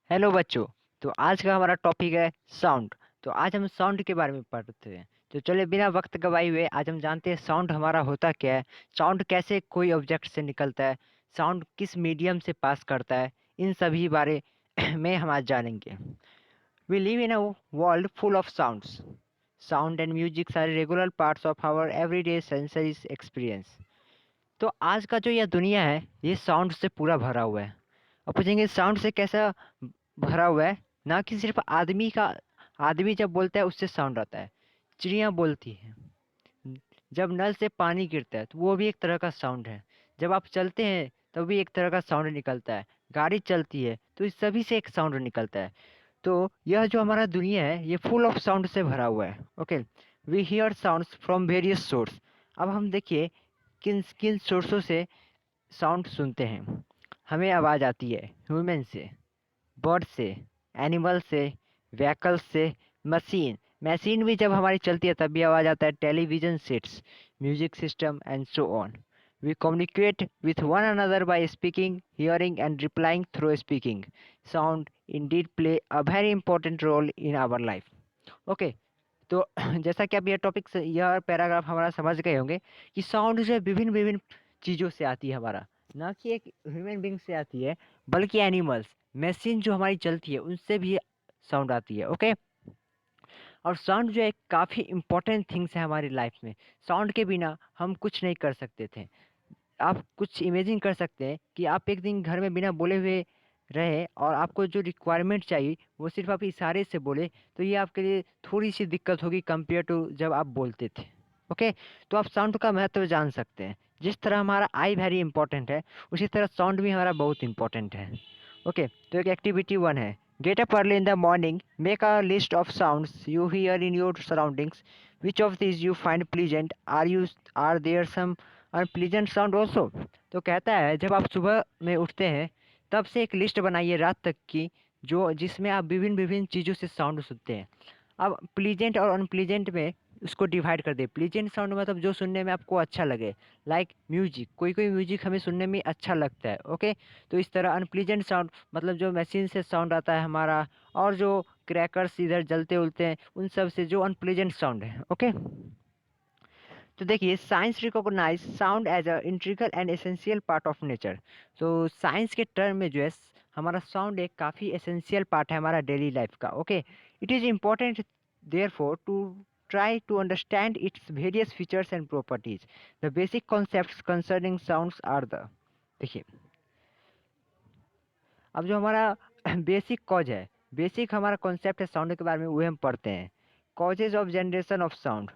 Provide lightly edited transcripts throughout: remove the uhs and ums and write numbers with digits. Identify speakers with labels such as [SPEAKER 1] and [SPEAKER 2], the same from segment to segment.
[SPEAKER 1] Hello बच्चों। तो आज का हमारा टॉपिक है साउंड। तो आज हम साउंड के बारे में पढ़ते हैं। तो चलिए बिना वक्त गवाए हुए आज हम जानते हैं साउंड हमारा होता क्या है, साउंड कैसे कोई ऑब्जेक्ट से निकलता है, साउंड किस मीडियम से पास करता है। इन सभी बारे में हम आज जानेंगे। We live in a world full of sounds. Sound and music are regular parts of our everyday sensory experience. तो आज का जो यह दुनिया है ये साउंड से पूरा भरा हुआ है। अब पूछेंगे साउंड से कैसा भरा हुआ है। ना कि सिर्फ आदमी जब बोलता है उससे साउंड आता है। चिड़िया बोलती है, जब नल से पानी गिरता है तो वो भी एक तरह का साउंड है। जब आप चलते हैं तब भी एक तरह का साउंड निकलता है। गाड़ी चलती है तो इस सभी से एक साउंड निकलता है। तो यह जो हमारा दुनिया है ये फुल ऑफ साउंड से भरा हुआ है। Okay, we hear sounds from various source. अब हम देखिए किन किन सोर्सों से साउंड सुनते हैं। हमें आवाज़ आती है ह्यूमन से, बर्ड से, एनिमल से, व्हीकल से, मशीन मशीन भी जब हमारी चलती है तब भी आवाज़ आता है, television sets, music system and so on. We communicate with one another by speaking, hearing and replying through speaking. Sound indeed play a very important role in our life. Okay. तो जैसा कि आप ये टॉपिक से यह paragraph हमारा समझ गए होंगे कि साउंड जो है विभिन्न विभिन्न चीज़ों से आती है हमारा। ना कि एक ह्यूमन बींग से आती है, बल्कि एनिमल्स, मशीन जो हमारी चलती है उनसे भी साउंड आती है। ओके। और साउंड जो है काफ़ी इंपॉर्टेंट थिंग्स है हमारी लाइफ में। साउंड के बिना हम कुछ नहीं कर सकते थे। आप कुछ इमेजिन कर सकते हैं कि आप एक दिन घर में बिना बोले हुए रहे और आपको जो रिक्वायरमेंट चाहिए वो सिर्फ आप इशारे से बोले, तो ये आपके लिए थोड़ी सी दिक्कत होगी कंपेयर टू जब आप बोलते थे। ओके। तो आप साउंड का महत्व जान सकते हैं। जिस तरह हमारा आई वेरी इंपॉर्टेंट है उसी तरह साउंड भी हमारा बहुत इंपॉर्टेंट है। ओके। तो एक एक्टिविटी वन है, get up early in the morning, make a list of sounds you here in your surroundings, which of these you find pleasant, are there some unpleasant sound also. तो कहता है जब आप सुबह में उठते हैं तब से एक लिस्ट बनाइए रात तक की, जो जिसमें आप विभिन्न विभिन्न चीज़ों से साउंड सुनते हैं। अब प्लीजेंट और अनप्लीजेंट में उसको डिवाइड कर दे। प्लीजेंट साउंड मतलब जो सुनने में आपको अच्छा लगे, लाइक म्यूजिक, कोई कोई म्यूजिक हमें सुनने में अच्छा लगता है। ओके। तो इस तरह अनप्लीजेंट साउंड मतलब जो मशीन से साउंड आता है हमारा, और जो क्रैकर्स इधर जलते उलते हैं उन सब से जो अनप्लीजेंट साउंड है। ओके। तो देखिए science recognize sound as a integral and essential part of nature. तो साइंस के टर्म में जो है हमारा साउंड एक काफ़ी एसेंशियल पार्ट है हमारा डेली लाइफ का। Okay. It is important therefore to try to understand its various features and properties. The basic concepts concerning sounds are the, देखिए अब जो हमारा बेसिक कॉज है, बेसिक हमारा कॉन्सेप्ट है साउंड के बारे में वो हम पढ़ते हैं। Causes of generation of sound,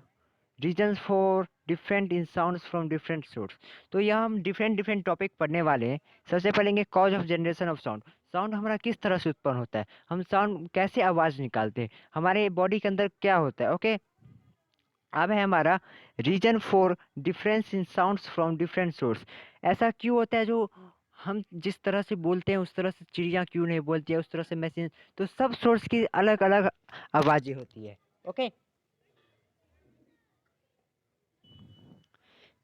[SPEAKER 1] reasons for different in sounds from different source. तो यह हम डिफरेंट डिफरेंट टॉपिक पढ़ने वाले हैं। सबसे पहले cause of generation of sound, sound हमारा किस तरह से उत्पन्न होता है, हम साउंड कैसे आवाज़ निकालते हैं, हमारे बॉडी के अंदर क्या होता है। ओके। अब है हमारा reason for difference in sounds from different source. ऐसा क्यों होता है, जो हम जिस तरह से बोलते हैं उस तरह से चिड़िया क्यों नहीं बोलती है, उस तरह से मशीन, तो सब सोर्स की अलग अलग आवाज़ें होती है। ओके।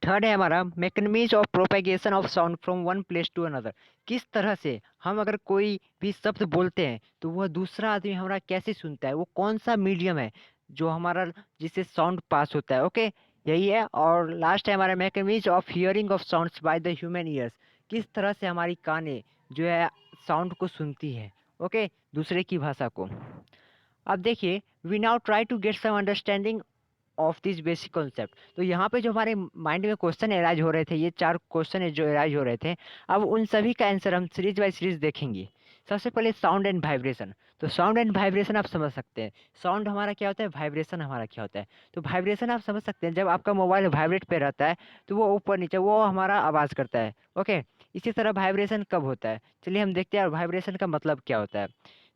[SPEAKER 1] थर्ड है हमारा mechanism of propagation of sound from one place to another. किस तरह से हम अगर कोई भी शब्द बोलते हैं तो वह दूसरा आदमी हमारा कैसे सुनता है, वो कौन सा मीडियम है जो हमारा जिससे साउंड पास होता है। ओके। यही है। और लास्ट है हमारा mechanism of hearing of sounds by the human ears. किस तरह से हमारी कानें जो है साउंड को सुनती है। ओके। दूसरे की भाषा को। अब देखिए we now try to get some understanding of this basic concept. तो यहाँ पे जो हमारे माइंड में क्वेश्चन एराइज हो रहे थे, ये चार क्वेश्चन है जो एराइज हो रहे थे, अब उन सभी का आंसर हम सीरीज बाय सीरीज देखेंगे। सबसे पहले साउंड एंड वाइब्रेशन। तो साउंड एंड वाइब्रेशन आप समझ सकते हैं, साउंड हमारा क्या होता है, वाइब्रेशन हमारा क्या होता है। तो वाइब्रेशन आप समझ सकते हैं, जब आपका मोबाइल वाइब्रेट पे रहता है तो वो ऊपर नीचे वो हमारा आवाज़ करता है। ओके। इसी तरह वाइब्रेशन कब होता है, चलिए हम देखते हैं और वाइब्रेशन का मतलब क्या होता है।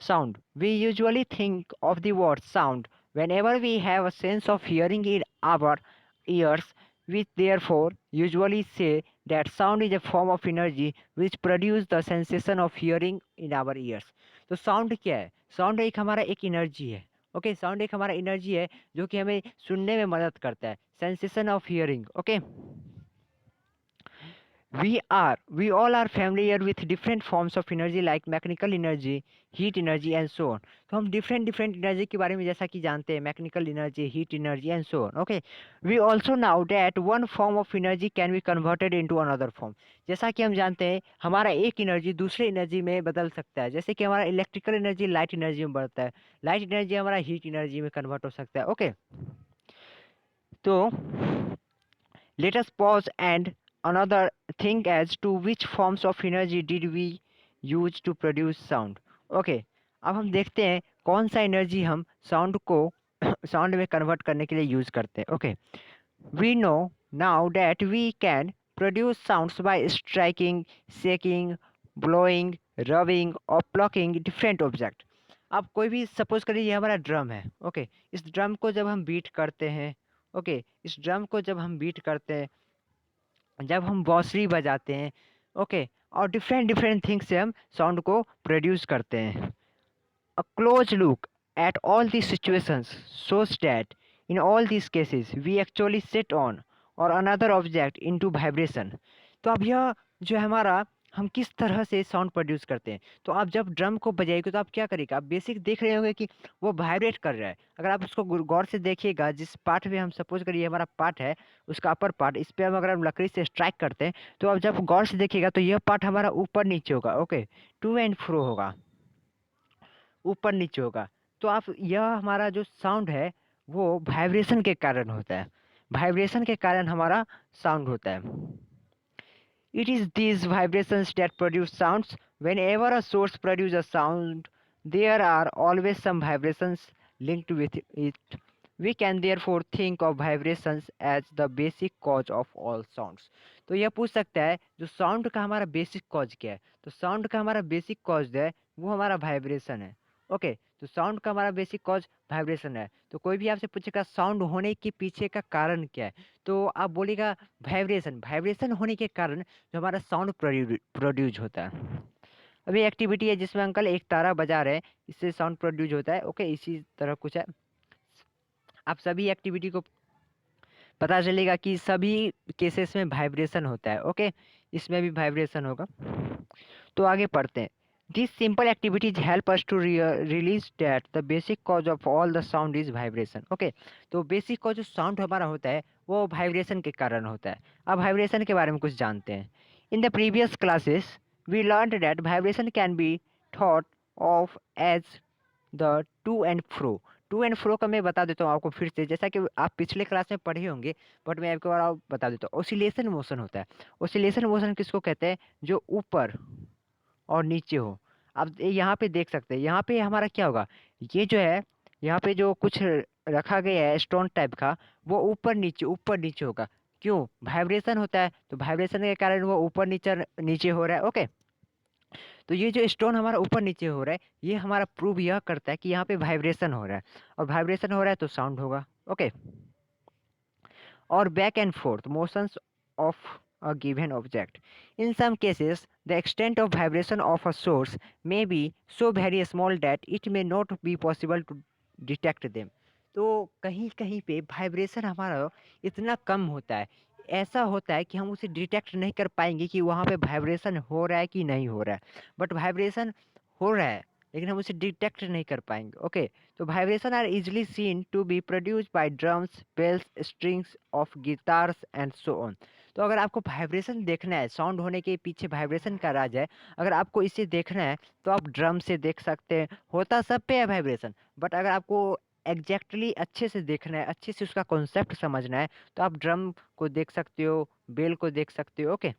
[SPEAKER 1] Sound, we usually think of the word sound whenever we have a sense of hearing in our ears. We therefore usually say that sound is a form of energy which produce the sensation of hearing in our ears. तो sound क्या है, sound एक हमारा एक energy है। Okay. Sound एक हमारा energy है जो कि हमें सुनने में मदद करता है, sensation of hearing. Okay. We all are familiar with different forms of energy like mechanical energy, heat energy and so on. तो हम different different energy के बारे में जैसा कि जानते हैं, mechanical energy, heat energy and so on. Okay, we also know that one form of energy can be converted into another form. जैसा कि हम जानते हैं हमारा एक एनर्जी दूसरे एनर्जी में बदल सकता है, जैसे कि हमारा इलेक्ट्रिकल एनर्जी लाइट एनर्जी में बढ़ता है, लाइट एनर्जी हमारा हीट एनर्जी में कन्वर्ट हो सकता है. ओके, तो let us pause and another think as to which forms of energy did we use to produce sound. Okay, अब हम देखते हैं कौन सा एनर्जी हम साउंड को साउंड में कन्वर्ट करने के लिए यूज करते हैं. Okay, we know now that we can produce sounds by striking, shaking, blowing, rubbing or plucking different object. अब कोई भी सपोज करिए ये हमारा ड्रम है. ओके, इस ड्रम को जब हम बीट करते हैं, ओके, इस ड्रम को जब हम बीट करते हैं, जब हम बांसुरी बजाते हैं, ओके, और डिफरेंट डिफरेंट थिंग्स से हम साउंड को प्रोड्यूस करते हैं. A close look at all these situations shows that in all these cases we actually set on or another object into vibration. तो अब यह जो है हमारा हम किस तरह से साउंड प्रोड्यूस करते हैं. तो आप जब ड्रम को बजाइएगा तो आप क्या करिएगा, आप बेसिक देख रहे होंगे कि वो वाइब्रेट कर रहा है. अगर आप उसको गौर से देखिएगा, जिस पार्ट में हम सपोज करिए हमारा पार्ट है, उसका अपर पार्ट, इस पे हम अगर हम लकड़ी से स्ट्राइक करते हैं तो आप जब गौर से देखिएगा तो यह पार्ट हमारा ऊपर नीचे होगा. ओके, टू एंड फ्रो होगा, ऊपर नीचे होगा. तो आप यह हमारा जो साउंड है वो वाइब्रेशन के कारण होता है, वाइब्रेशन के कारण हमारा साउंड होता है. It is these vibrations that produce sounds. Whenever a source produces a sound, there are always some vibrations linked with it. We can therefore think of vibrations as the basic cause of all sounds. तो यह पूछ सकता है जो sound का हमारा basic cause क्या है. तो साउंड का हमारा बेसिक कॉज है वो हमारा वाइब्रेशन है. ओके, तो साउंड का हमारा बेसिक कॉज वाइब्रेशन है. तो कोई भी आपसे पूछेगा साउंड होने के पीछे का कारण क्या है, तो आप बोलेगा वाइब्रेशन. वाइब्रेशन होने के कारण जो हमारा साउंड प्रोड्यूस होता है. अभी एक्टिविटी है जिसमें अंकल एक तारा बजा रहे हैं, इससे साउंड प्रोड्यूस होता है. ओके, इसी तरह कुछ है. आप सभी एक्टिविटी को पता चलेगा कि सभी केसेस में वाइब्रेशन होता है. ओके, इसमें भी वाइब्रेशन होगा. तो आगे पढ़ते हैं. This simple activities help us to release that the basic cause of all the sound is vibration. Okay, तो बेसिक कॉज जो साउंड हमारा होता है वो वाइब्रेशन के कारण होता है. अब वाइब्रेशन के बारे में कुछ जानते हैं. In the previous classes we learn that vibration can be thought of as the to and fro. To and fro का मैं बता देता हूँ आपको फिर से, जैसा कि आप पिछले क्लास में पढ़े होंगे, बट मैं आपको बार बता देता हूँ. ओसिलेशन मोशन होता है. ओसिलेशन मोशन किसको कहते हैं, जो ऊपर और नीचे हो. आप यहाँ पे देख सकते हैं, यहाँ पे हमारा क्या होगा, ये जो है यहाँ पे जो कुछ रखा गया है स्टोन टाइप का, वो ऊपर नीचे होगा. क्यों, वाइब्रेशन होता है, तो वाइब्रेशन के कारण वो ऊपर नीचे नीचे हो रहा है. ओके, तो ये जो स्टोन हमारा ऊपर नीचे हो रहा है, ये हमारा प्रूव यह करता है कि यहाँ पे वाइब्रेशन हो रहा है, और वाइब्रेशन हो रहा है तो साउंड होगा. Okay, or back and forth motions of a given object. In some cases, the extent of vibration of a source may be so very small that it may not be possible to detect them. तो कहीं कहीं पे vibration हमारा इतना कम होता है, ऐसा होता है कि हम उसे डिटेक्ट नहीं कर पाएंगे कि वहाँ पे वाइब्रेशन हो रहा है कि नहीं हो रहा है. बट वाइब्रेशन हो रहा है लेकिन हम उसे डिटेक्ट नहीं कर पाएंगे. ओके, तो vibration are easily seen to be produced by drums, bells, strings of guitars and so on. तो अगर आपको वाइब्रेशन देखना है, साउंड होने के पीछे वाइब्रेशन का राज है, अगर आपको इसे देखना है तो आप ड्रम से देख सकते हैं. होता सब पे है वाइब्रेशन, बट अगर आपको एग्जैक्टली अच्छे से देखना है, अच्छे से उसका कॉन्सेप्ट समझना है, तो आप ड्रम को देख सकते हो, बेल को देख सकते हो. ओके,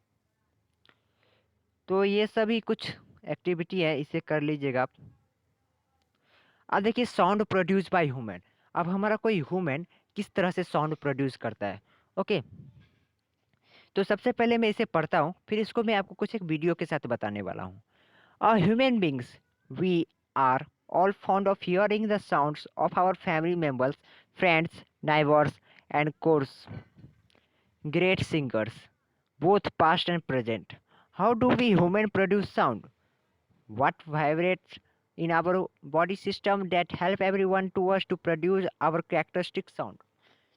[SPEAKER 1] तो ये सभी कुछ एक्टिविटी है, इसे कर लीजिएगा आप. अब देखिए साउंड प्रोड्यूस बाय ह्यूमन. अब हमारा कोई ह्यूमन किस तरह से साउंड प्रोड्यूस करता है. ओके, तो सबसे पहले मैं इसे पढ़ता हूँ, फिर इसको मैं आपको कुछ एक वीडियो के साथ बताने वाला हूँ. Human beings, we are all fond of hearing the sounds of our family members, friends, neighbors, and course, great singers, both past and present. How do we human produce sound? What vibrates in our body system that help everyone to us to produce our characteristic sound?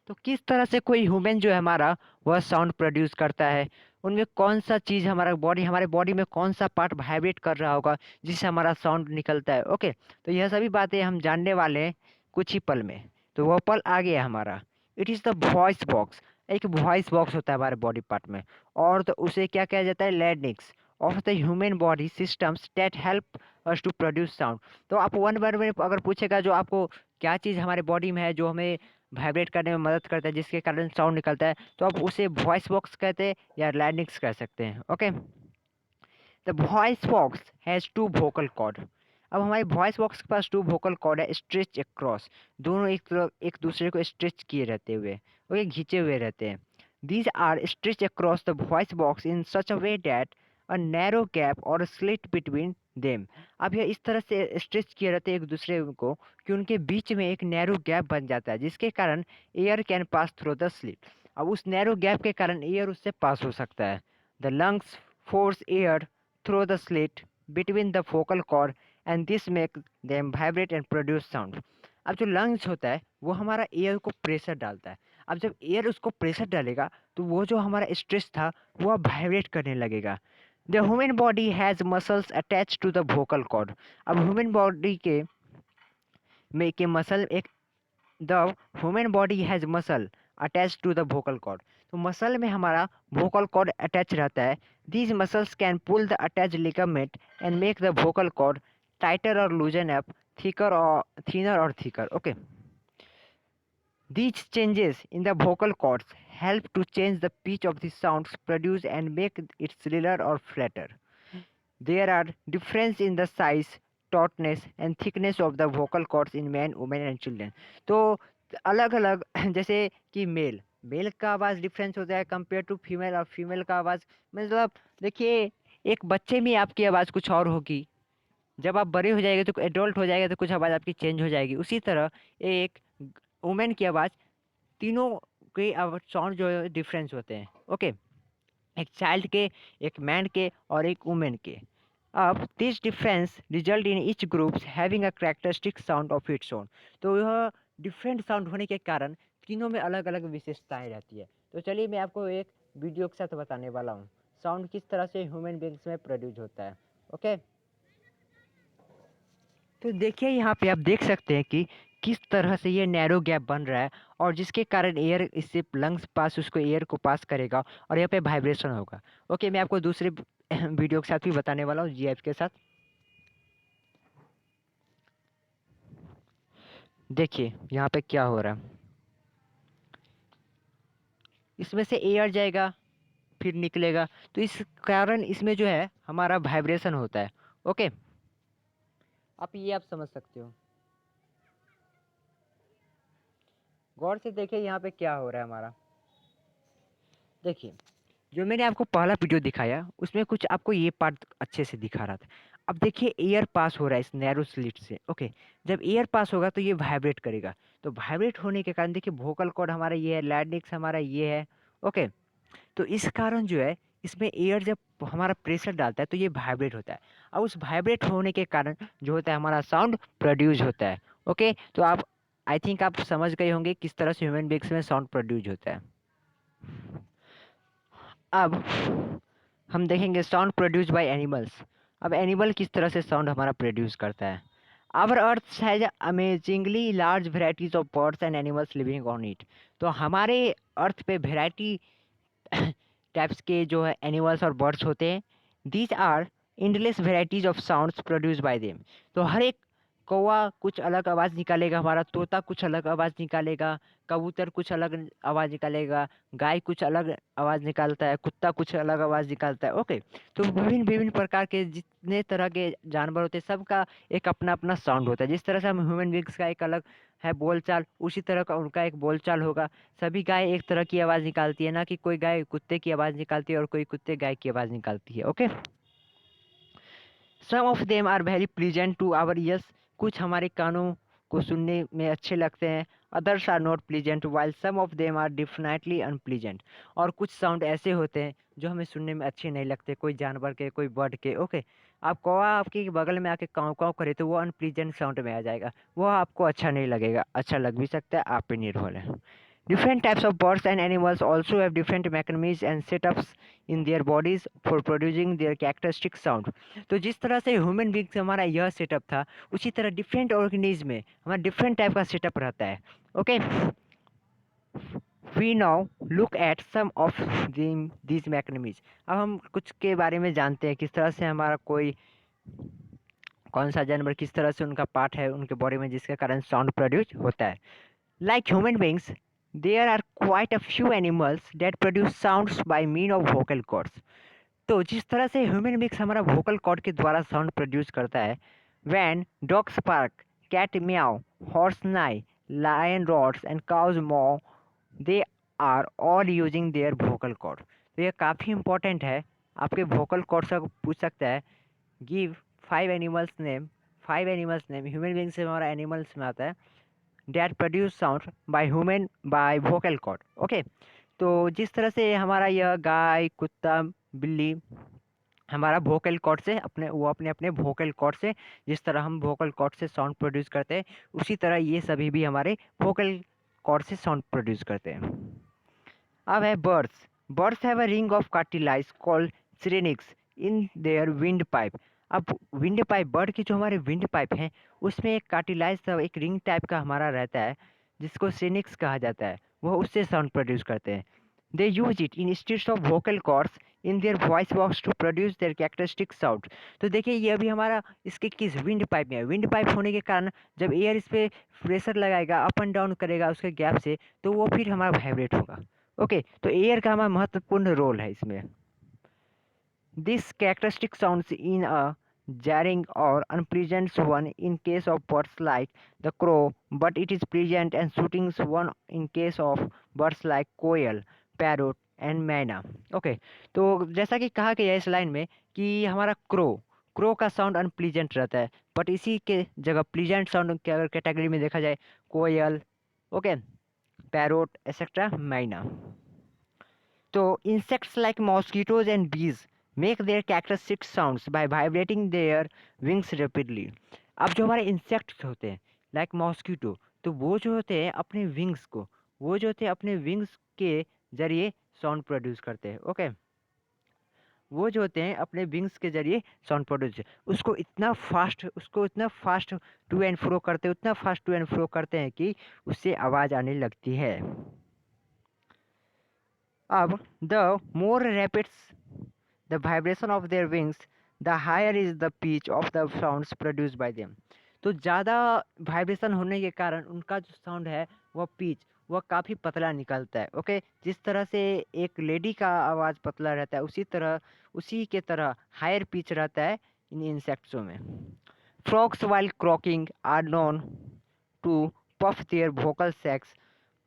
[SPEAKER 1] तो किस तरह से कोई human जो है हमारा वह sound produce करता है, उनमें कौन सा चीज़ हमारे बॉडी में कौन सा पार्ट वाइब्रेट कर रहा होगा जिससे हमारा साउंड निकलता है। ओके, तो यह सभी बातें हम जानने वाले हैं कुछ ही पल में। तो वह पल आ गया हमारा। It is the voice box. एक वॉइस बॉक्स होता है हमारे बॉडी पार्ट में, और तो उसे क्या कहा जाता है, larynx of the human body systems that help us to produce sound. तो आप वन वर्ड में अगर पूछेगा जो आपको क्या चीज़ हमारे बॉडी में है जो हमें वाइब्रेट करने में मदद करता है जिसके कारण साउंड निकलता है, तो आप उसे वॉइस बॉक्स कहते हैं या लैरिंक्स कह सकते हैं। Okay, the voice box has two vocal cord. अब हमारे वॉइस बॉक्स के पास टू वोकल कॉर्ड है, स्ट्रेच अक्रॉस, दोनों एक दूसरे को स्ट्रेच किए रहते हुए, ओके, घिंचे हुए रहते हैं। These are stretch across the voice box in such a way that a narrow gap और स्लिट बिटवीन देम। अब यह इस तरह से स्ट्रेच किए रहते हैं एक दूसरे को कि उनके बीच में एक नैरो गैप बन जाता है जिसके कारण air can pass through the slit. अब उस नैरो गैप के कारण एयर उससे पास हो सकता है। The lungs force air through the slit between the vocal cord and this make them vibrate and produce sound। अब जो लंग्स होता है वो हमारा एयर को प्रेशर डालता है। अब जब एयर उसको प्रेशर डालेगा तो वो जो हमारा स्ट्रेस था वो अब वाइब्रेट करने लगेगा। The human body has muscles attach to the vocal cord। अब ह्यूमन बॉडी के मसल एक the human body has muscle attach to the vocal cord। तो मसल में हमारा vocal cord अटैच रहता है। These muscles can pull the attach ligament and make the vocal cord tighter और loosen up, thicker और thinner और thicker. Okay, these changes in the vocal cords help to change the pitch of the sounds produced and make it shriller or flatter। There are difference in the size, tautness and thickness of the vocal cords in men, women and children। तो अलग अलग जैसे कि mail का आवाज़ difference होता है compare to female, और फीमेल का आवाज़ मतलब देखिए, एक बच्चे में आपकी आवाज़ कुछ और होगी, जब आप बड़े हो जाएंगे तो एडल्ट हो जाएगा तो कुछ आवाज़ आपकी चेंज हो जाएगी। उसी तरह एक वुमेन की आवाज़, तीनों के साउंड जो है डिफरेंस होते हैं। ओके, एक चाइल्ड के, एक मैन के और एक वुमेन के। अब this difference result in each groups having a characteristic sound of its own. तो यह डिफरेंट साउंड होने के कारण तीनों में अलग अलग विशेषताएं रहती है। तो चलिए मैं आपको एक वीडियो के साथ बताने वाला हूँ साउंड किस तरह से ह्यूमन बींग्स में प्रोड्यूस होता है। ओके, तो देखिए यहाँ पे आप देख सकते हैं कि किस तरह से ये नैरो गैप बन रहा है, और जिसके कारण एयर इससे लंग्स पास उसको एयर को पास करेगा और यहाँ पे वाइब्रेशन होगा। ओके, मैं आपको दूसरे वीडियो के साथ भी बताने वाला हूँ, जीएफ के साथ। देखिए यहाँ पे क्या हो रहा है, इसमें से एयर जाएगा फिर निकलेगा, तो इस कारण इसमें जो है हमारा वाइब्रेशन होता है। ओके, आप समझ सकते हो। गौर से देखिए यहाँ पे क्या हो रहा है हमारा। देखिए, जो मैंने आपको पहला वीडियो दिखाया उसमें कुछ आपको ये पार्ट अच्छे से दिखा रहा था। अब देखिए एयर पास हो रहा है इस नैरो स्लिट से। ओके, जब एयर पास होगा तो ये वाइब्रेट करेगा, तो वाइब्रेट होने के कारण देखिए वोकल कॉर्ड हमारा ये है, लैरिंक्स हमारा ये है। ओके, तो इस कारण जो है इसमें एयर जब हमारा प्रेशर डालता है तो ये वाइब्रेट होता है, और उस वाइब्रेट होने के कारण जो होता है हमारा साउंड प्रोड्यूस होता है। ओके, तो आप आई थिंक आप समझ गए होंगे किस तरह से ह्यूमन बींग्स में साउंड प्रोड्यूस होता है। अब हम देखेंगे साउंड प्रोड्यूस बाय एनिमल्स। अब एनिमल किस तरह से साउंड हमारा प्रोड्यूस करता है। Our earth has amazingly large varieties of birds and animals living on it. तो हमारे अर्थ पे वेराइटी टाइप्स के जो है एनिमल्स और बर्ड्स होते हैं। These are endless varieties of sounds produce by them. तो हर एक कौवा कुछ अलग आवाज़ निकालेगा, हमारा तोता कुछ अलग आवाज़ निकालेगा, कबूतर कुछ अलग आवाज़ निकालेगा, गाय कुछ अलग आवाज़ निकालता है, कुत्ता कुछ अलग आवाज़ निकालता है। ओके, तो विभिन्न विभिन्न प्रकार के जितने तरह के जानवर होते हैं सबका एक अपना अपना साउंड होता है। जिस तरह से हम ह्यूमन बींग्स का एक अलग है बोलचाल, उसी तरह का उनका एक बोलचाल होगा। सभी गाय एक तरह की आवाज़ निकालती है, ना कि कोई गाय कुत्ते की आवाज़ निकालती है और कोई कुत्ते गाय की आवाज़ निकालती है। Okay, some of them are very pleasant to our ears. कुछ हमारे कानों को सुनने में अच्छे लगते हैं। Others are not pleasant while some of them are definitely unpleasant. और कुछ साउंड ऐसे होते हैं जो हमें सुनने में अच्छे नहीं लगते, कोई जानवर के, कोई बर्ड के। ओके, आप कौवा आपके बगल में आके काँव काँव करे तो वो अनप्लीजेंट साउंड में आ जाएगा, वो आपको अच्छा नहीं लगेगा। अच्छा लग भी सकता है, आप पे निर्भर है। Different types of birds and animals also have different mechanisms and setups in their bodies for producing their characteristic sound. तो जिस तरह से ह्यूमन बींग से हमारा यह सेटअप था, उसी तरह डिफरेंट ऑर्गेनिज्म में हमारा डिफरेंट टाइप का सेटअप रहता है. Okay, we now look at some of these mechanism. अब हम कुछ के बारे में जानते हैं, किस तरह से हमारा कोई कौन सा जानवर किस तरह से उनका पार्ट है उनके बॉडी में जिसके कारण साउंड प्रोड्यूस होता है. Like human beings, there are quite a few animals that produce sounds by mean of vocal cords. तो जिस तरह से ह्यूमन बींग्स हमारा वोकल कॉर्ड के द्वारा साउंड प्रोड्यूस करता है, when dogs bark, cat meow, horse neigh, lion roars and cows moo, they are all using their vocal cord. तो ये काफ़ी इंपॉर्टेंट है. आपके वोकल कॉर्ड से पूछ सकता है give 5 animals name. 5 animals name human being से हमारा एनिमल्स में आता है that produce sound by human by vocal cord. Okay, तो जिस तरह से हमारा यह गाय, कुत्ता, बिल्ली हमारा वोकल कॉर्ड से अपने अपने वोकल कॉर्ड से जिस तरह हम वोकल कॉर्ड से साउंड प्रोड्यूस करते हैं, उसी तरह ये सभी भी हमारे वोकल कॉर्ड से साउंड प्रोड्यूस करते हैं. अब है birds. Birds have a ring of cartilage called syrinx in their windpipe. अब विंड पाइप, बर्ड की जो हमारे विंड पाइप हैं, उसमें एक कार्टिलाइज एक रिंग टाइप का हमारा रहता है जिसको सिरेनिक्स कहा जाता है. वो उससे साउंड प्रोड्यूस करते हैं. They use it in states of vocal cords in their voice box to produce their characteristic sound. तो देखिए ये अभी हमारा इसके किस विंड पाइप में है. विंड पाइप होने के कारण जब एयर इस पर प्रेशर लगाएगा, अप एंड डाउन करेगा उसके गैप से, तो वो फिर हमारा वाइब्रेट होगा. ओके, तो एयर का हमारा महत्वपूर्ण रोल है इसमें. This characteristic sounds in a jarring or unpleasant one in case of birds like the crow, but it is pleasant and soothing one in case of birds like quail, parrot and मैना. Okay, तो जैसा कि कहा गया है इस line में कि हमारा क्रो का साउंड अनप्लीजेंट रहता है, बट इसी के जगह प्लीजेंट साउंड के अगर कैटेगरी में देखा जाए कोयल, ओके, पैरोट एक्सेट्रा मैना. तो insects like mosquitoes and bees make their characteristic sounds by vibrating their wings rapidly. अब जो हमारे इंसेक्ट्स होते हैं लाइक मॉस्किटो, तो वो जो होते हैं अपने विंग्स को, वो जो होते हैं अपने विंग्स के जरिए साउंड प्रोड्यूस करते हैं. ओके, वो जो होते हैं अपने विंग्स के जरिए साउंड प्रोड्यूस, उसको इतना फास्ट टू एंड फ्रो करते हैं, उतना फास्ट टू एंड फ्रो करते हैं कि उससे आवाज़ आने लगती है. अब the more rapid the vibration of their wings, the higher is the pitch of the sounds produced by them. तो ज़्यादा वाइब्रेशन होने के कारण उनका जो साउंड है वह पिच वह काफ़ी पतला निकलता है. ओके, जिस तरह से एक लेडी का आवाज़ पतला रहता है, उसी के तरह हायर पिच रहता है इन इंसेक्ट्सों में. Frogs while croaking are known to puff their vocal sacs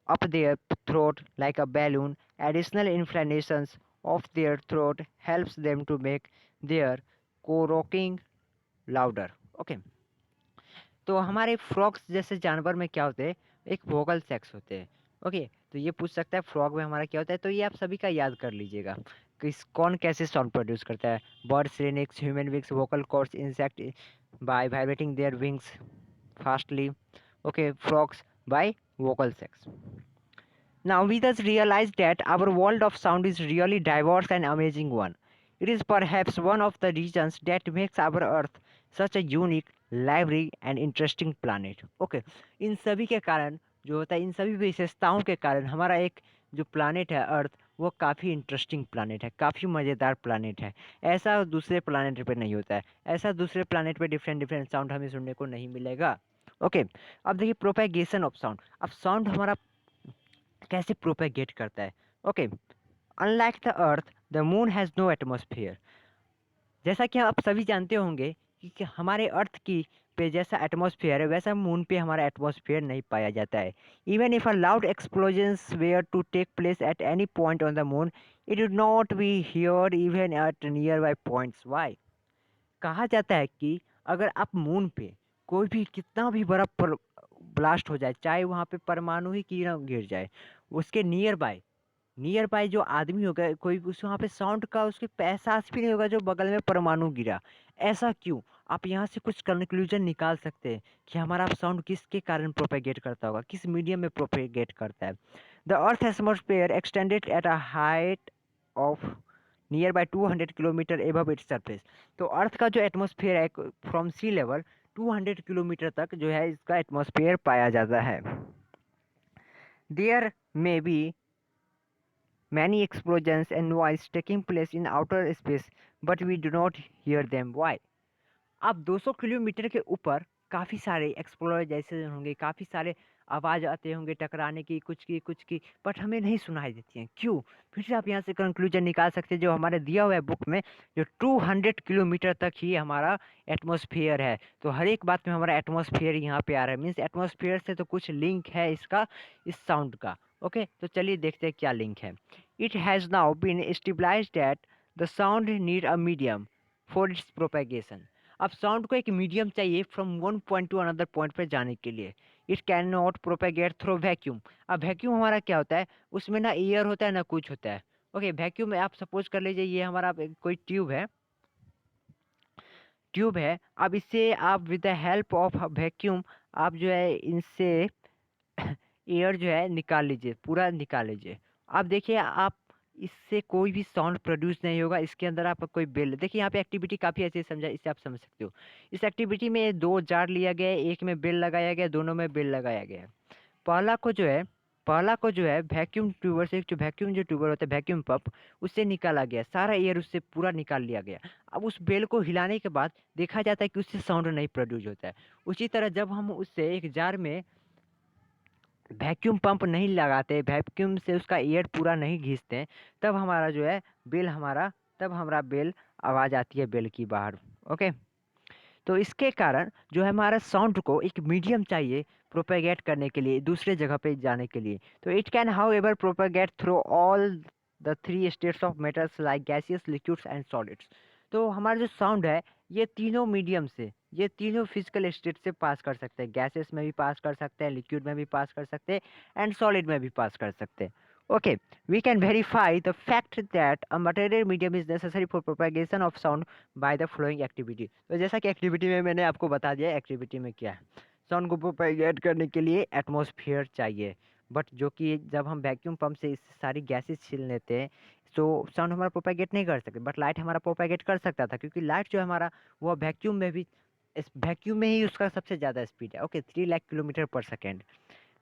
[SPEAKER 1] up their throat like a balloon. Additional inflamations of their throat helps them to make their croaking louder. Okay. तो हमारे frogs जैसे जानवर में क्या होते हैं, एक वोकल सेक्स होते हैं. ओके, तो ये पूछ सकता है फ्रॉग में हमारा क्या होता है, तो ये आप सभी का याद कर लीजिएगा कौन कैसे साउंड प्रोड्यूस करता है. Bird syrinx, human wings, vocal cords, insect by vibrating their wings fastly. Okay, frogs by vocal sex. Now we thus realize that our world of sound is really diverse and amazing one. It is perhaps one of the reasons that makes our Earth such a unique, lively and interesting planet. Okay, इन सभी के कारण जो होता है, इन सभी विशेषताओं के कारण हमारा एक जो प्लानेट है अर्थ, वो काफ़ी इंटरेस्टिंग प्लानेट है, काफ़ी मज़ेदार प्लानेट है. ऐसा दूसरे प्लानेट पे नहीं होता है. ऐसा दूसरे प्लानेट पे डिफरेंट डिफरेंट साउंड हमें सुनने को नहीं मिलेगा. ओके, अब देखिए प्रोपेगेशन ऑफ साउंड. अब साउंड हमारा कैसे प्रोपेगेट करता है. Okay, unlike the earth the moon has no atmosphere. जैसा कि आप सभी जानते होंगे कि हमारे अर्थ की पे जैसा एटमॉस्फेयर है, वैसा मून पे हमारा एटमॉस्फेयर नहीं पाया जाता है. Even if a loud explosions were to take place at any point on the moon, it would not be hear even at nearby points. Why? कहा जाता है कि अगर आप मून पे कोई भी कितना भी बड़ा ब्लास्ट हो जाए, चाहे वहाँ पे परमाणु ही क्यों ना गिर जाए, उसके नियर बाय जो आदमी होगा कोई, उस वहाँ पे साउंड का उसके एहसास भी नहीं होगा जो बगल में परमाणु गिरा. ऐसा क्यों? आप यहाँ से कुछ कंक्लूजन निकाल सकते हैं कि हमारा साउंड किसके कारण प्रोपेगेट करता होगा, किस मीडियम में प्रोपेगेट करता है। The earth atmosphere extended at a height of near by 200 kilometre above its surface. तो अर्थ का जो एटमॉस्फेयर है फ्रॉम सी लेवल 200 किलोमीटर तक जो है इसका एटमॉस्फेयर पाया जाता है। There may be many explosions and noise taking place in outer space, but we do not hear them. Why? अब 200 किलोमीटर के ऊपर काफ़ी सारे एक्सप्लोर जैसे होंगे, काफ़ी सारे आवाज़ आते होंगे टकराने की, कुछ की, बट हमें नहीं सुनाई देती हैं। क्यों? फिर से आप यहाँ से कंक्लूजन निकाल सकते हैं जो हमारे दिया हुआ है बुक में, जो 200 किलोमीटर तक ही हमारा एटमॉस्फेयर है। तो हर एक बात में हमारा एटमॉस्फेयर यहाँ पे आ रहा है, मीन्स एटमॉस्फेयर से तो कुछ लिंक है इसका, इस साउंड का। ओके, तो चलिए देखते हैं क्या लिंक है। It has now been stabilized that the sound need a medium for its propagation. अब साउंड को एक मीडियम चाहिए from one point to another point पर जाने के लिए। It can not propagate through vacuum. अब वैक्यूम हमारा क्या होता है, उसमें ना एयर होता है ना कुछ होता है। ओके, वैक्यूम में आप सपोज कर लीजिए ये हमारा कोई ट्यूब है। अब इससे आप with the help of vacuum आप जो है इनसे एयर जो है निकाल लीजिए, पूरा निकाल लीजिए। आप देखिए, आप इससे कोई भी साउंड प्रोड्यूस नहीं होगा। इसके अंदर आपका कोई बिल देखिए, यहाँ पे एक्टिविटी काफ़ी अच्छे से समझा, इससे आप समझ सकते हो। इस एक्टिविटी में 2 जार लिया गया है, एक में बिल लगाया गया, दोनों में बिल लगाया गया है। पहला को जो है पहला को जो है वैक्यूम ट्यूबर से, जो वैक्यूम जो ट्यूबर होता है वैक्यूम पंप, उससे निकाला गया, सारा एयर उससे पूरा निकाल लिया गया। अब उस बेल को हिलाने के बाद देखा जाता है कि उससे साउंड नहीं प्रोड्यूस होता है। उसी तरह जब हम उससे एक जार में वैक्यूम पंप नहीं लगाते, वैक्यूम से उसका एयर पूरा नहीं खींचते, तब हमारा जो है बेल हमारा तब हमारा बेल आवाज़ आती है बेल की बाहर। ओके, तो इसके कारण जो है हमारा साउंड को एक मीडियम चाहिए प्रोपेगेट करने के लिए, दूसरे जगह पे जाने के लिए। तो it can how ever propagate through all the 3 states of matters like gaseous, liquids and solids. तो हमारा जो साउंड है ये तीनों मीडियम से, ये तीनों फिजिकल स्टेट से पास कर सकते हैं। गैसेस में भी पास कर सकते हैं, लिक्विड में भी पास कर सकते हैं, एंड सॉलिड में भी पास कर सकते हैं। Okay, we can verify the fact that a material medium is necessary for propagation of sound by the following activity। तो जैसा कि एक्टिविटी में मैंने आपको बता दिया, एक्टिविटी में क्या है, साउंड को प्रोपेगेट करने के लिए एटमॉस्फेयर चाहिए। बट जो कि जब हम वैक्यूम पंप से इस सारी गैसेस छील लेते हैं तो साउंड हमारा प्रोपेगेट नहीं कर सकते, बट लाइट हमारा प्रोपेगेट कर सकता था, क्योंकि लाइट जो है हमारा वो वैक्यूम में भी, इस वैक्यूम में ही उसका सबसे ज़्यादा स्पीड है। Okay, 3 lakh kilometer per second.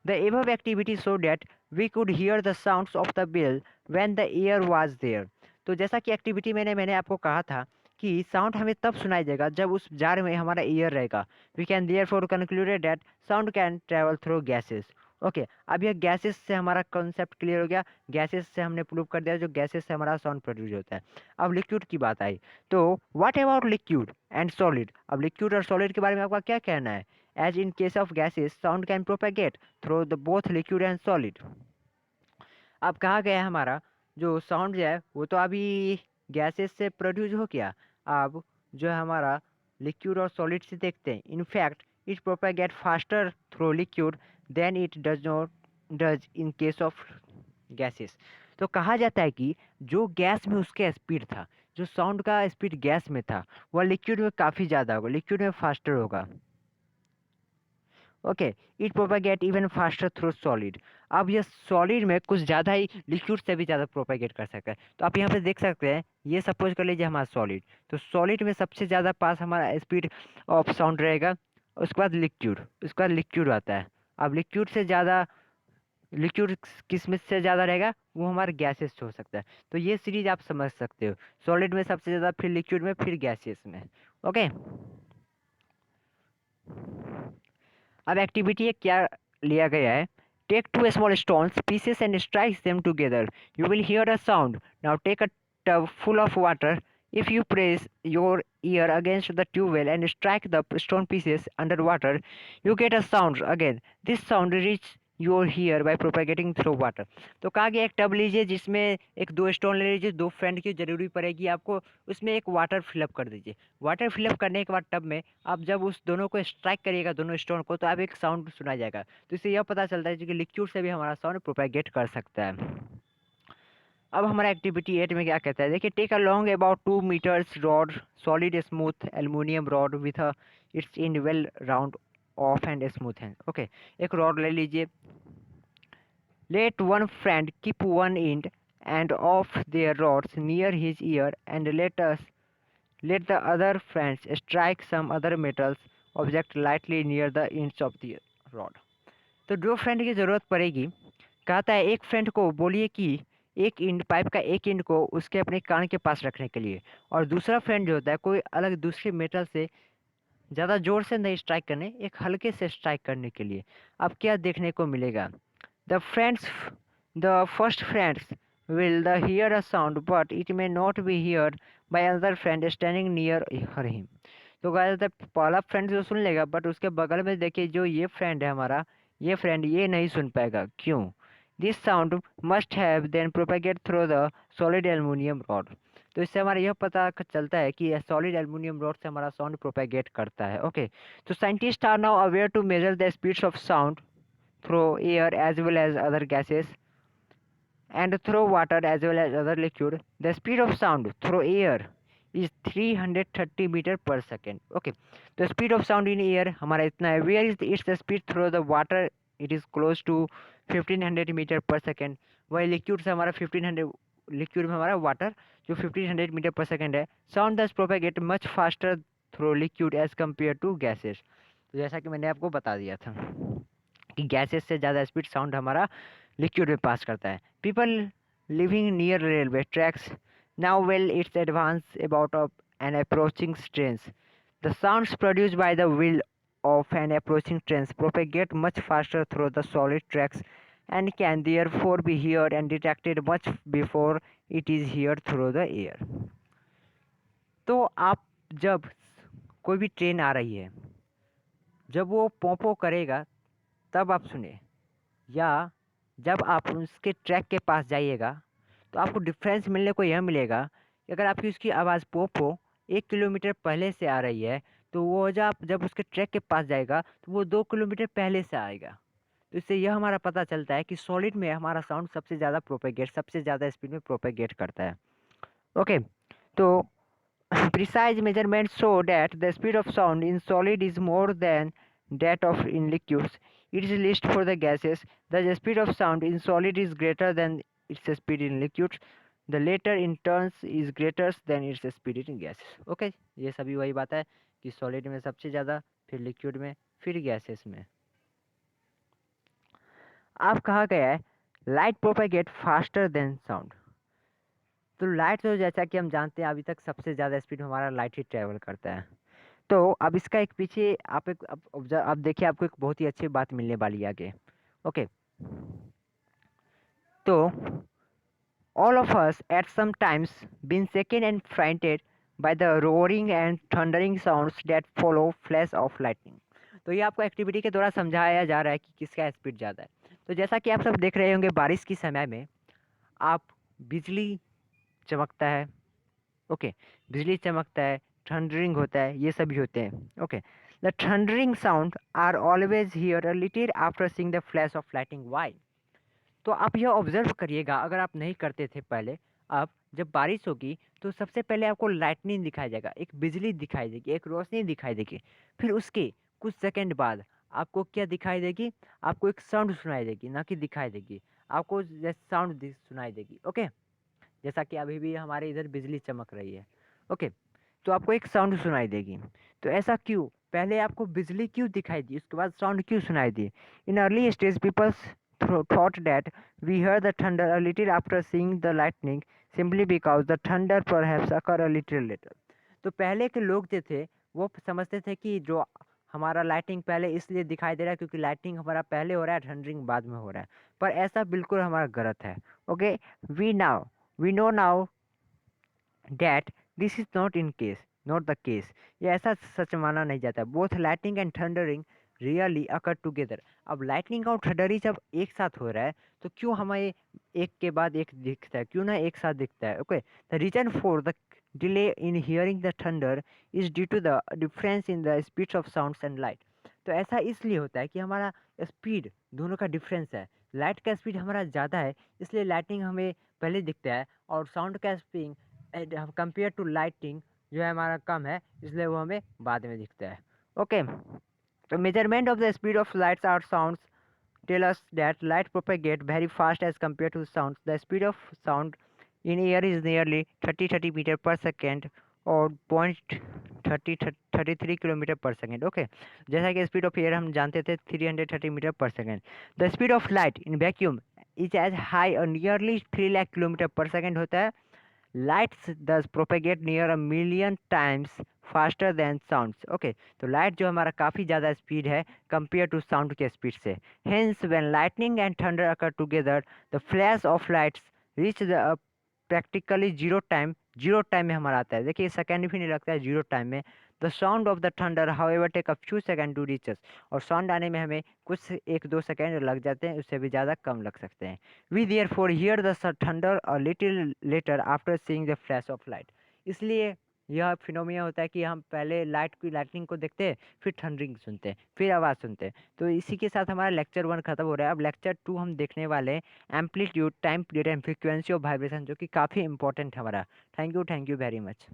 [SPEAKER 1] The above activity showed that we could hear the sounds of the bell when the air was there। तो जैसा कि एक्टिविटी मैंने आपको कहा था कि साउंड हमें तब सुनाई देगा जब उस जार में हमारा एयर रहेगा। We can therefore concluded that sound can travel through gases. Okay, अब यह गैसेस से हमारा कॉन्सेप्ट क्लियर हो गया। गैसेस से हमने प्रूव कर दिया जो गैसेस से हमारा साउंड प्रोड्यूस होता है। अब लिक्विड की बात आई, तो what about liquid and solid. अब लिक्विड और सॉलिड के बारे में आपका क्या कहना है। As in case of gases, sound can propagate through the both liquid and solid। अब कहा गया है हमारा जो साउंड है वो तो अभी गैसेस से प्रोड्यूस हो गया। अब जो है हमारा लिक्विड और सॉलिड से देखते हैं। In fact it propagate faster through liquid than it does in case of gases. तो कहा जाता है कि जो गैस में उसका स्पीड था, जो साउंड का स्पीड गैस में था, वह लिक्विड में काफ़ी ज़्यादा होगा, लिक्विड में फास्टर होगा। Okay, it propagate even faster through solid. अब ये सॉलिड में कुछ ज़्यादा ही लिक्विड से भी ज़्यादा प्रोपेगेट कर सकता है। तो आप यहाँ पे देख सकते हैं, ये सपोज कर लीजिए हमारा सॉलिड, तो सॉलिड में सबसे ज़्यादा पास हमारा स्पीड ऑफ साउंड रहेगा। उसके बाद लिक्विड आता है। अब लिक्विड से ज़्यादा, लिक्विड किस में से ज़्यादा रहेगा, वो हमारा गैसेस हो सकता है। तो ये सीरीज आप समझ सकते हो, सॉलिड में सबसे ज़्यादा, फिर लिक्विड में, फिर गैसेस में। ओके, अब एक्टिविटी क्या लिया गया है। Take 2 small stones pieces and strike them together, you will hear a sound। now take a tub full of water। if you press your ear against the tube well and strike the stone pieces under water, you get a sound again। this sound reaches your ear by propagating through water। तो कहा गया एक tub लीजिए जिसमें एक 2 stone ले लीजिए, 2 friend की जरूरी पड़ेगी आपको, उसमें एक वाटर फिलअप कर दीजिए। वाटर फिलअप करने के बाद टब में आप जब उस दोनों को स्ट्राइक करिएगा, दोनों स्टोन को, तो आप एक साउंड सुना जाएगा। तो इससे यह पता चलता है कि लिक्विड से भी हमारा साउंड प्रोपेगेट कर सकता है। अब हमारा एक्टिविटी 8 में क्या कहता है, देखिए, take a long about 2 meters rod, solid smooth aluminium rod with its in well round off and smooth है। ओके, एक रॉड ले लीजिए, let one friend keep one end and of their rods near his ear and let the other friends strike some other metals object lightly near the ends of the rod। तो जो friend की ज़रूरत पड़ेगी, कहता है एक friend को बोलिए कि एक इंड पाइप का एक इंड को उसके अपने कान के पास रखने के लिए, और दूसरा फ्रेंड जो होता है कोई अलग दूसरे मेटल से ज़्यादा जोर से नहीं स्ट्राइक करने, एक हल्के से स्ट्राइक करने के लिए। अब क्या देखने को मिलेगा, the friends the first friends will the hear a sound but it may not be heard by another friend standing near him। तो कहा जाता है पहला फ्रेंड जो सुन लेगा, बट उसके बगल में देखिए जो ये फ्रेंड है हमारा, ये फ्रेंड ये नहीं सुन पाएगा। क्यों? This sound must have then propagate through the solid aluminium rod. तो इससे हमारा यह पता चलता है कि सॉलिड एल्युमिनियम रॉड से हमारा साउंड प्रोपेगेट करता है। ओके, तो scientist are now aware to measure the speeds of sound through air as well as other gases and through water as well as other liquid. The speed of sound through air is 330 meter per second। Okay, the speed of sound in air हमारा इतना है। Where is its speed through the water? It is close to 1500 meter per second। वही liquid से हमारा 1500, liquid में हमारा water जो 1500 metre per second है। Sound does propagate much faster through liquid as compare to gases. तो जैसा कि मैंने आपको बता दिया था कि गैसेस से ज़्यादा स्पीड साउंड हमारा लिक्विड में पास करता है। People living near railway tracks now well it's advance about an approaching trains, the sounds produced by the wheel of an approaching train propagate much faster through the solid tracks and can therefore be heard and detected much before it is heard through the air। तो आप जब कोई भी train आ रही है, जब वो पोंपो करेगा तब आप सुने, या जब आप उसके ट्रैक के पास जाइएगा तो आपको डिफरेंस मिलने को यह मिलेगा कि अगर आपकी उसकी आवाज़ पोपो 1 किलोमीटर पहले से आ रही है, तो वो जब उसके ट्रैक के पास जाएगा तो वो 2 किलोमीटर पहले से आएगा। तो इससे यह हमारा पता चलता है कि सॉलिड में हमारा साउंड सबसे ज़्यादा प्रोपेगेट, सबसे ज़्यादा स्पीड में प्रोपेगेट करता है। ओके, तो precise measurements show that the speed of sound in solid is more than that of in liquids. It is least for the gases. The speed of sound in solid is greater than its speed in liquids. The latter in turns is greater than its speed in gases। Okay, ये सभी वही बात है कि solid में सबसे ज़्यादा, फिर लिक्विड में, फिर गैसेस में। अब कहा गया है light propagate faster than sound. तो लाइट तो जैसा कि हम जानते हैं अभी तक सबसे ज़्यादा स्पीड में हमारा लाइट ही ट्रैवल करता है। तो अब इसका एक पीछे आप एक अब देखिए, आपको एक बहुत ही अच्छी बात मिलने वाली है आगे। ओके, तो all of us at some times been second and frighted by the roaring and thundering sounds that follow flash of lightning. तो ये आपको एक्टिविटी के द्वारा समझाया जा रहा है कि किसका स्पीड ज़्यादा है। तो जैसा कि आप सब देख रहे होंगे बारिश के समय में आप बिजली चमकता है, ओके, बिजली चमकता है, थंडरिंग होता है, ये सभी होते हैं। Okay, the thundering sound are always hear a little after seeing the flash of lighting. Why? तो आप यह ऑब्जर्व करिएगा, अगर आप नहीं करते थे पहले, अब जब बारिश होगी तो सबसे पहले आपको लाइटनिंग दिखाई देगा, एक बिजली दिखाई देगी, एक रोशनी दिखाई देगी। फिर उसके कुछ सेकंड बाद आपको क्या दिखाई देगी? आपको एक साउंड सुनाई देगी, ना कि दिखाई देगी, आपको साउंड सुनाई देगी। ओके, जैसा कि अभी भी हमारे इधर बिजली चमक रही है। ओके, तो आपको एक साउंड सुनाई देगी। तो ऐसा क्यों? पहले आपको बिजली क्यों दिखाई दी, उसके बाद साउंड क्यों सुनाई दी? In early stage people thought that we heard the thunder a little after seeing the lightning simply because the thunder perhaps occur a little later। तो पहले के लोग जो थे वो समझते थे कि जो हमारा लाइटिंग पहले इसलिए दिखाई दे रहा है क्योंकि लाइटिंग हमारा पहले हो रहा है, थंडरिंग बाद में हो रहा है। पर ऐसा बिल्कुल हमारा गलत है। Okay, we know now that this is not the case। ये ऐसा सच माना नहीं जाता। Both lightning and thundering really occur together. अब लाइटनिंग और थंडरिंग जब एक साथ हो रहा है तो क्यों हमें एक के बाद एक दिखता है, क्यों ना एक साथ दिखता है? Okay, the reason for the delay in hearing the thunder is due to the difference in the speeds of sounds and light. तो ऐसा इसलिए होता है कि हमारा स्पीड दोनों का डिफरेंस है। लाइट का स्पीड हमारा ज़्यादा है, इसलिए लाइटिंग हमें पहले दिखता है, और साउंड का स्पीड कंपेयर टू लाइटिंग जो है हमारा कम है, इसलिए वो हमें बाद में दिखता है। ओके, तो measurement of the speed of lights or sounds tell us that light propagate very fast as compared to sound. The speed of sound in air is nearly 30 meter per second or 0.33 kilometre per second. Okay, जैसा कि speed of air हम जानते थे 330 meter per second. The speed of light in vacuum is as high और nearly 3 lakh kilometer per second होता है। Lights thus propagate near a million times faster than sounds। Okay, तो light जो हमारा काफ़ी ज़्यादा स्पीड है कंपेयर टू साउंड के स्पीड से। Hence when lightning and thunder occur together the flash of lights reach the practically zero time में हमारा आता है। देखिए सेकेंड भी नहीं लगता है जीरो टाइम में। The sound of the thunder however take a few second to reach us, और साउंड आने में हमें कुछ 1-2 सेकंड लग जाते हैं, उससे भी ज़्यादा कम लग सकते हैं। We therefore hear the thunder a little later after seeing the flash of light. इसलिए यह फिनोमिना होता है कि हम पहले लाइटनिंग को देखते हैं, फिर थंडरिंग सुनते हैं, फिर आवाज़ सुनते हैं। तो इसी के साथ हमारा लेक्चर 1 खत्म हो रहा है। अब लेक्चर 2 हम देखने वाले हैं, amplitude, time period and frequency of vibration, जो कि काफ़ी इंपॉर्टेंट है हमारा। Thank you very much.